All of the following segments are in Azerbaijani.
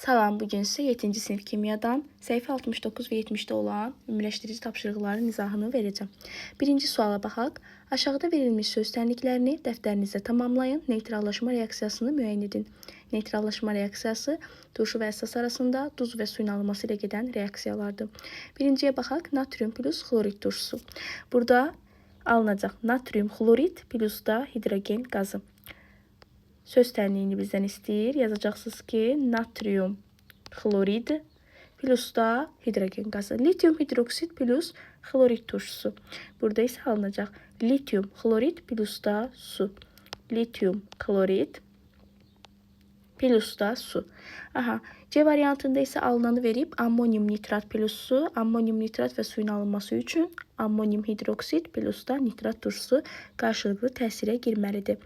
Salam, bugün sizə 7-ci sinif kimyadan səhifə 69 və 70-də olan ümumiləşdirici tapşırıqların izahını verəcəm. Birinci suala baxaq. Aşağıda verilmiş söz tənliklərini dəftərinizdə tamamlayın. Neytrallaşma reaksiyasını müəyyən edin. Neytrallaşma reaksiyası turşu və əsas arasında duz və suyun alınması ilə gedən reaksiyalardır. Birinciyə baxaq. Natrium plus xlorid turşusu. Burada alınacaq natrium xlorid plus da hidrogen qazı. Söz tənliyini bizdən istəyir. Yazacaqsınız ki, natrium xlorid plus da hidrogen qazı. Litium hidroksid plus xlorid turşusu. Burada isə alınacaq litium xlorid plus da su. Litium xlorid plus da su. C variantında isə alınanı verib ammonium nitrat plus su. Ammonium nitrat və suyun alınması üçün ammonium hidroksid plus da nitrat turşusu qarşılıqlı təsirə girməlidir.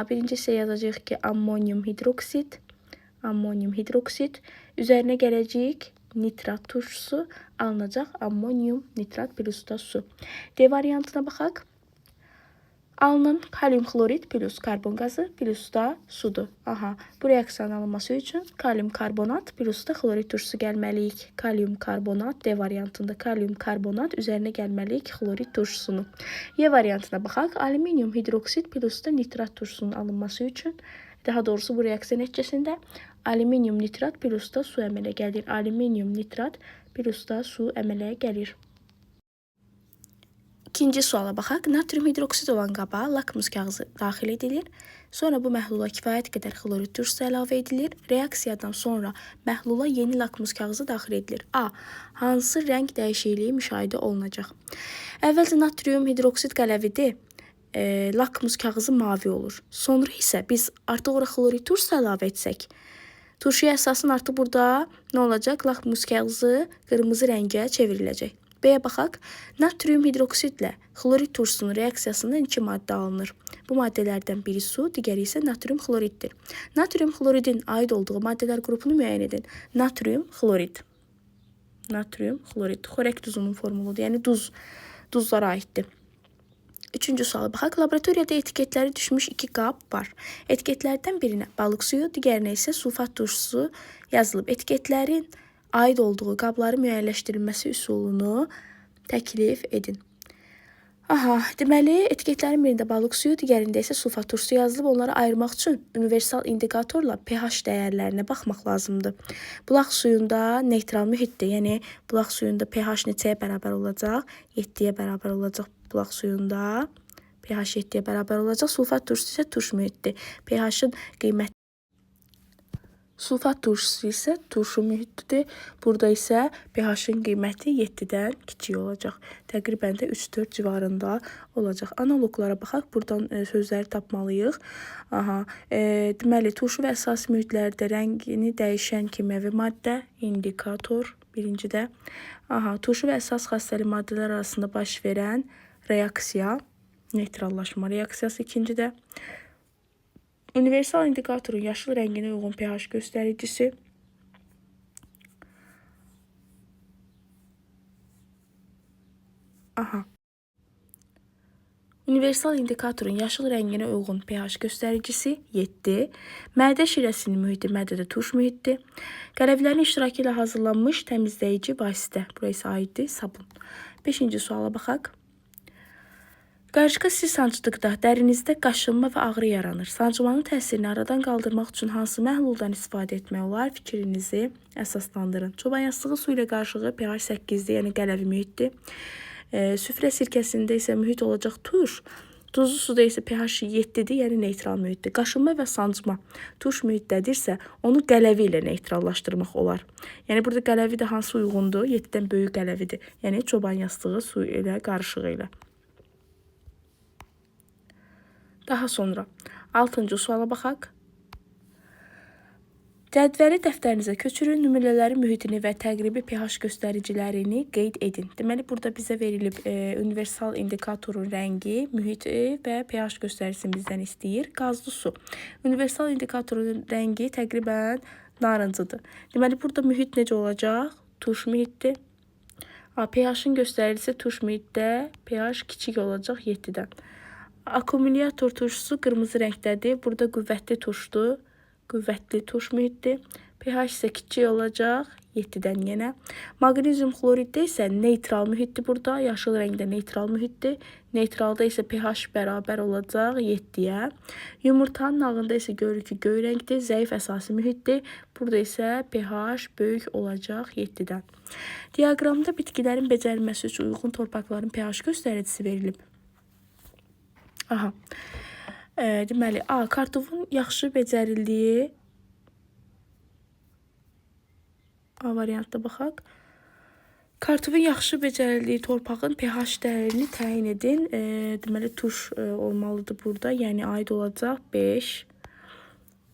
Birincisi yazacağıq ki, ammonium hidroksid üzərinə gələcək nitrat turşusu alınacaq ammonium nitrat plus da su. D variantına baxaq. Alınan kalium xlorid plus karbon qazı plus da sudur. Bu reaksiyanın alınması üçün kalium karbonat plus da xlorid turşusu gəlməliyik. Kalium karbonat D variantında kalium karbonat üzərinə gəlməliyik xlorid turşusunu. E variantına baxaq. Alüminium hidroksid plus da nitrat turşusunun alınması üçün, daha doğrusu bu reaksiya nəticəsində alüminium nitrat plus da su əmələ gəlir. Alüminium nitrat plus da su əmələ gəlir. İkinci suala baxaq. Natrium hidroksid olan qaba lakmus kağızı daxil edilir. Sonra bu məhlula kifayət qədər xlorid turşusu əlavə edilir. Reaksiyadan sonra məhlula yeni lakmus kağızı daxil edilir. A. Hansı rəng dəyişikliyi müşahidə olunacaq? Əvvəlcə natrium hidroksid qələvidir. Lakmus kağızı mavi olur. Sonra isə biz artıq ora xlorid turşusu əlavə etsək, turşuya əsasın artıq burada nə olacaq? Lakmus kağızı qırmızı rəngə çevriləcək. B-yə baxaq. Natrium hidroksidlə xlorid turşusunun reaksiyasından 2 maddə alınır. Bu maddələrdən biri su, digəri isə natrium xloriddir. Natrium xloridin aid olduğu maddələr qrupunu müəyyən edin. Natrium xlorid. Natrium xlorid. Xorək duzunun formuludur. Yəni duzlara aiddir. Üçüncü suala baxaq. Laboratoriyada etiketləri düşmüş 2 qab var. Etiketlərdən birinə balıq suyu, digərinə isə sulfat turşusu yazılıb. Etiketlərin aid olduğu qabları müəyyənləşdirilməsi üsulunu təklif edin. Deməli, etiketlərin birində balıq suyu, digərində isə sulfat turşusu yazılıb. Onları ayırmaq üçün universal indikatorla pH dəyərlərinə baxmaq lazımdır. Bulaq suyunda neytral mühitdir. Yəni, bulaq suyunda pH neçəyə bərabər olacaq? 7-yə bərabər olacaq bulaq suyunda. pH 7-yə bərabər olacaq. Sulfat turşusu isə turş mühitdir. pH-ın qiyməti Sulfat turşusu isə turşu mühitlidir. Burada isə pH-ın qiyməti 7-dən kiçik olacaq. Təqribən də 3-4 civarında olacaq. Analoqlara baxaq. Buradan sözləri tapmalıyıq. Deməli, turşu və əsas mühitlərdə rəngini dəyişən kimyəvi maddə, indikator birincidə. Turşu və əsas xassəli maddələr arasında baş verən reaksiya, neytrallaşma reaksiyası ikincidə. Universal indikatorun yaşıl rənginə uyğun pH göstəricisi. Universal indikatorun yaşıl rənginə uyğun pH göstəricisi 7. Mədə şirəsinin mühiti mədədə turş mühitdir. Qələvlərin iştirakı ilə hazırlanmış təmizləyici vasitə. Buraya isə aiddir sabun. 5-ci suala baxaq. Qarışqa sizi sancdıqda dərinizdə qaşınma və ağrı yaranır. Sancmanın təsirini aradan qaldırmaq üçün hansı məhluldan istifadə etmək olar? Fikrinizi əsaslandırın. Çoban yastığı su ilə qarışığı pH 8-dir, yəni qələvi mühitdir. Süfrə sirkəsində isə mühit olacaq turş. Tuzlu suda isə pH 7-dir, yəni neytral mühitdir. Qaşınma və sancma turş mühitdədirsə, onu qələvi ilə neytrallaşdırmaq olar. Yəni, burada qələvi də hansı uyğundur? 7-dən böyük qələvidir. Yəni, çoban yastığı su ilə qarışığı ilə. Daha sonra 6-cı suala baxaq. Cədvəli dəftərinizə köçürün, nümunələrin mühitini və təqribi pH göstəricilərini qeyd edin. Deməli, burada bizə verilib universal indikatorun rəngi, mühiti və pH göstəricisini bizdən istəyir. Qazlı su. Universal indikatorun rəngi təqribən narıncıdır. Deməli, burada mühit necə olacaq? Turş mühitdir. pH-ın göstəricisi turş mühitdə, pH kiçik olacaq 7-dən. Akkumulyator turşusu qırmızı rəngdədir. Burada qüvvətli turşdur. Qüvvətli turş mühitdir. pH isə kiçik olacaq 7-dən yenə. Maqnezium xloriddə isə neytral mühitdir burada. Yaşıl rəngdə neytral mühitdir. Neytralda isə pH bərabər olacaq 7-yə. Yumurtanın ağında isə görürük ki, göy rəngdir. Zəif əsasi mühitdir. Burada isə pH böyük olacaq 7-dən. Diaqramda bitkilərin becərilməsi üçün uyğun torpaqların pH göstəricisi verilib. Aha. Deməli, A. Kartofun yaxşı becərildiyi A variantda baxaq. Kartofun yaxşı becərildiyi torpağın pH dəyərini təyin edin. Deməli, tuş olmalıdır burada. Yəni, aid olacaq 5.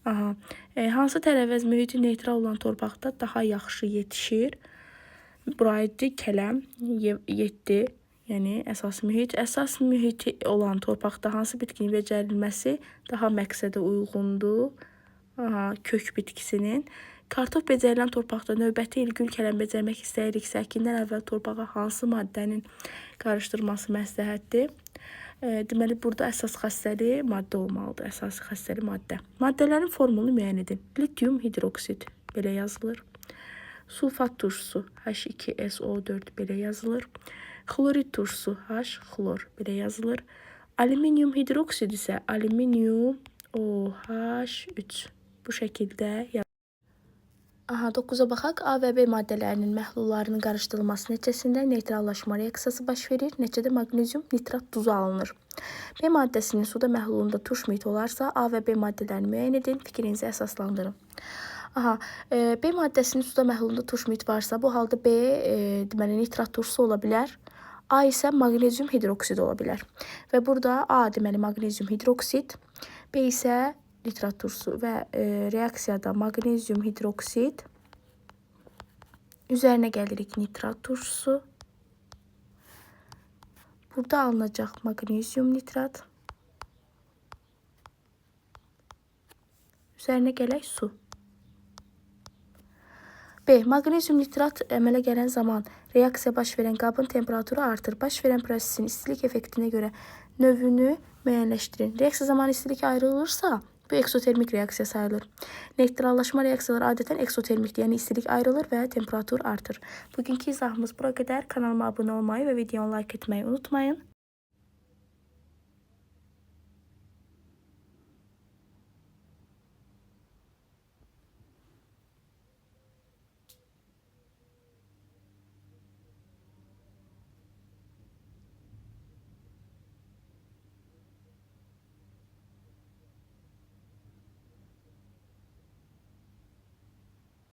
Aha. Hansı tərəvəz mühiti neytral olan torpaqda daha yaxşı yetişir? Bura aiddir kələm 7. Yəni, əsas mühit. Əsas mühiti olan torpaqda hansı bitkinin becərilməsi daha məqsədə uyğundur? Aha, kök bitkisinin. Kartof becərilən torpaqda növbəti il gül kələm becərmək istəyiriksə, əkindən əvvəl torpağa hansı maddənin qarışdırılması məsləhətdir? Deməli, burada əsas xəstəli maddə olmalıdır. Əsası xəstəli maddə. Maddələrin formulunu müəyyən edin. Litium hidroksid belə yazılır. Sulfat turşusu H2SO4 belə yazılır. Xlorid turşusu H, xlor belə yazılır. Alüminium hidroksid isə alüminium OH3 bu şəkildə yazılır. Aha, 9-a baxaq. A və B maddələrinin məhlullarının qarışdırılması nəticəsində neytrallaşma reaksiyası baş verir. Nəticədə maqnezium nitrat duzu alınır. B maddəsinin suda məhlulunda turş mühiti olarsa, A və B maddələrini müəyyən edin, fikrinizi əsaslandırın. Aha, B maddəsinin suda məhlulunda turş mühiti varsa, bu halda B deməli nitrat turşusu ola bilər. A isə maqnezium hidroksid ola bilər. Və burada A deməli maqnezium hidroksid, B isə nitrat turşusu və reaksiyada maqnezium hidroksid üzərinə gəlirik nitrat turşusu. Burada alınacaq maqnezium nitrat. Üzərinə gələk su. B. Maqnezium nitrat əmələ gələn zaman reaksiya baş verən qabın temperaturu artır. Baş verən prosesin istilik effektinə görə növünü müəyyənləşdirin. Reaksiya zamanı istilik ayrılırsa, bu eksotermik reaksiya sayılır. Neytrallaşma reaksiyaları adətən eksotermikdir, yəni istilik ayrılır və temperatur artır. Bugünkü izahımız bura qədər. Kanalıma abunə olmayı və videonu like etməyi unutmayın.